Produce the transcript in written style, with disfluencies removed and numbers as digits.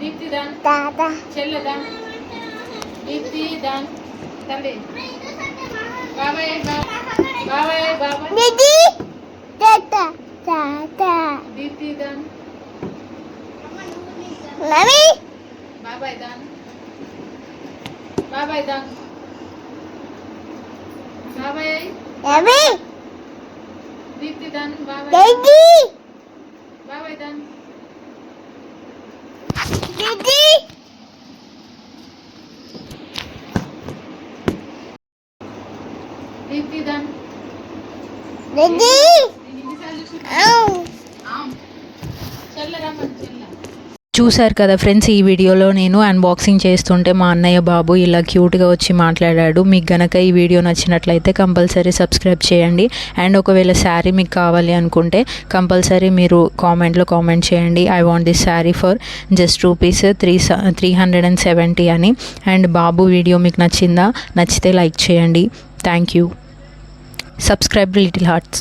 దీప్తి దాన్ తాత చెల్ల దాన్ దీప్తి దాన్ తల్లి బాబాయ్ బాబాయ్ బాబాయ్ దీది తాత తాత దీప్తి దాన్ మమ్మీ బాబాయ్ దాన్ బాబాయ్ దాన్ బాబాయ్ మమ్మీ దీప్తి దాన్ బాబాయ్ దీది బాబాయ్ దాన్ దీది దీప్తి దాన్ దీది చెల్ల రమ్మని చెల్ల. చూశారు కదా ఫ్రెండ్స్, ఈ వీడియోలో నేను అన్బాక్సింగ్ చేస్తుంటే మా అన్నయ్య బాబు ఇలా క్యూట్గా వచ్చి మాట్లాడాడు. మీకు గనక ఈ వీడియో నచ్చినట్లయితే కంపల్సరీ సబ్స్క్రైబ్ చేయండి. అండ్ ఒకవేళ శారీ మీకు కావాలి అనుకుంటే కంపల్సరీ మీరు కామెంట్లో కామెంట్ చేయండి, I want this sari for just rupees 370 అని. అండ్ బాబు వీడియో మీకు నచ్చిందా? నచ్చితే లైక్ చేయండి. Thank you. Subscribe little hearts.